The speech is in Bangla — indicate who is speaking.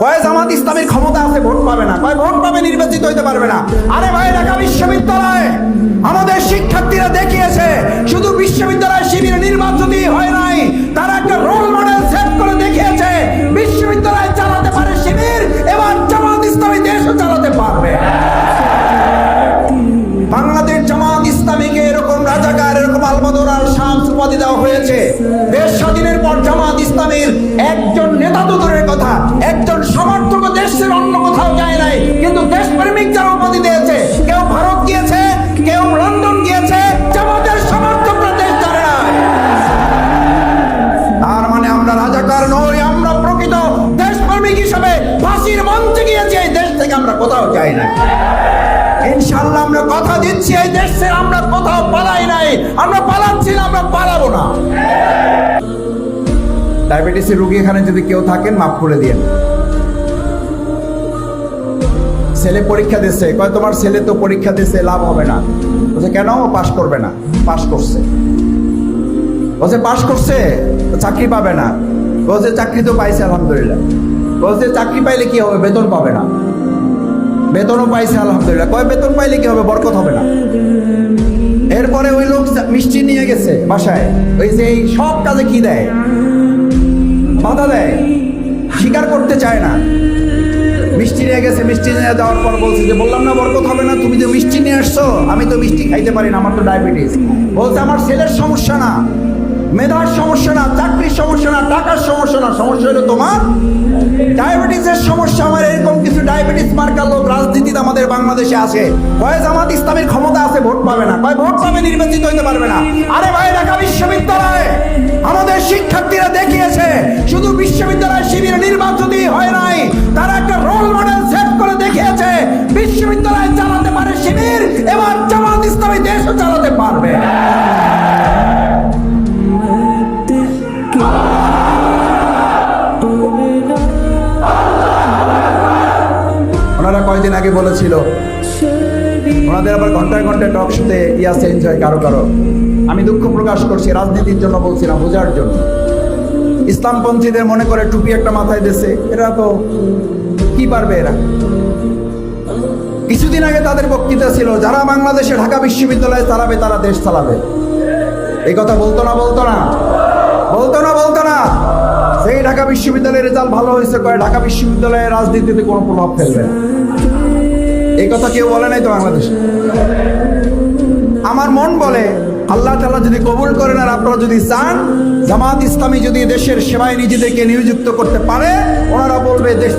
Speaker 1: কয় জামাত ইসলামের ক্ষমতা আছে, ভোট পাবে না, কয় ভোট পাবে, নির্বাচিত হইতে পারবে না। আরে ভাই, ঢাকা বিশ্ববিদ্যালয়ে আমাদের শিক্ষার্থীরা দেখিয়েছে শুধু বিশ্ববিদ্যালয় শিবির নির্বাচনই হয় নাই, তারা একটা রোল মডেল সেট করে দেখিয়েছে বিশ্ববিদ্যালয় চালাতে পারে শিবির, এবার জামাত ইসলামী দেশও চালাতে পারবে। বাংলাদেশ জামাত ইসলামীকে এরকম রাজাকার, এরকম আলবদর শামস উপাধি দেওয়া হয়েছে। দেশ স্বাধীনের পর জামাত ইসলামীর একজন নেতা তো দূরের কথা, একজন সমর্থক দেশের অন্য কোথাও যায় নাই, কিন্তু দেশপ্রেমিক যারা উপাধি দিয়েছে, কেউ ভারত গিয়েছে, কেউ লন্ডন গিয়েছে, জামাতের সমর্থকরা দেশ ছাড়ে না। তার মানে আমরা রাজাকার নই, আমরা প্রকৃত দেশপ্রেমিক হিসেবে ফাঁসির মঞ্চে গিয়েছি। এই দেশ থেকে আমরা কোথাও যাই না। ইনশাআল্লাহ আমরা কথা দিচ্ছি, এই দেশে আমরা কোথাও পালাই নাই, আমরা পালাচ্ছি না, আমরা পালাবো না। ডায়াবেটিসের রোগী এখানে যদি কেউ থাকেন, মাফ করে দিয়েন। ছেলে পরীক্ষা দিচ্ছে, কয় তোমার ছেলে তো পরীক্ষা দিচ্ছে, লাভ হবে না। বলছে কেন? পাশ করবে না। পাশ করছে। বলছে পাশ করছে, চাকরি পাবে না। বলছে চাকরি তো পাইছে আলহামদুলিল্লাহ। বলছে চাকরি পাইলে কি হবে? বেতন পাবে না। বেতনও পাইছে আলহামদুলিল্লাহ। কয় বেতন পাইলে কি হবে? বরকত হবে না। এরপরে ওই লোক মিষ্টি নিয়ে গেছে বাসায়, ওই যে এই সব কাজে কি দেয়? বাধা দেয়, স্বীকার করতে চায় না। মিষ্টি নিয়ে গেছে, মিষ্টি নিয়ে দেওয়ার পর বলছে যে বললাম না বরকত হবে না, তুমি যে মিষ্টি নিয়ে আসছো, আমি তো মিষ্টি খাইতে পারি না, আমার তো ডায়াবেটিস। বলছে আমার ছেলের সমস্যা না, মেধার সমস্যা না, চাকরির সমস্যা না, টাকার সমস্যা না, সমস্যা হলো তোমার ডায়াবেটিসের সমস্যা। আমার এরকম কিছু ডায়াবেটিস মার্কা লোক রাজনীতিতে আমাদের বাংলাদেশে আছে। কয় জামাত ইসলামের ক্ষমতা আছে, ভোট পাবে না, কয় ভোট পাবে, নির্বাচিত হইতে পারবে না। আরে ভাই, ঢাকা বিশ্ববিদ্যালয়ে আমাদের শিক্ষার্থীরা দেখিয়েছে শুধু বিশ্ববিদ্যালয় শিবির নির্বাচনই হয় নাই, তারা একটা রোল মডেল সেট করে দেখিয়েছে বিশ্ববিদ্যালয় চালাতে পারে শিবির, এবার জামাত ইসলামী দেশও চালাতে পারবে। ওনারা কয়েকদিন আগে বলেছিল, ওনাদের আবার ঘন্টায় ঘন্টায় টক শোতে চেঞ্জ হয় কারো কারো। আমি দুঃখ প্রকাশ করছি, রাজনীতির জন্য বলছি না, বোঝার জন্য। ইসলামপন্থীদের মনে করে টুপি একটা মাথায় দিয়েছে, এরা তো কি পারবে এরা। কিছুদিন আগে তাদের বক্তৃতা ছিল, যারা বাংলাদেশে ঢাকা বিশ্ববিদ্যালয়ে চালাবে তারা দেশ চালাবে। এই কথা বলতো না, বলতো না, বলতো না, বলতো না। সেই ঢাকা বিশ্ববিদ্যালয়ের রেজাল্ট ভালো হয়েছে, কয় ঢাকা বিশ্ববিদ্যালয়ের রাজনীতিতে কোনো প্রভাব ফেলবে না। এই কথা কেউ বলে নাই তো বাংলাদেশে। আমার মন বলে, আল্লাহ তাআলা যদি কবুল করেন আর আপনারা যদি চান, জামাত ইসলামী যদি দেশের সেবায় নিজেদেরকে নিয়োজিত করতে পারে, ওনারা বলবে দেশ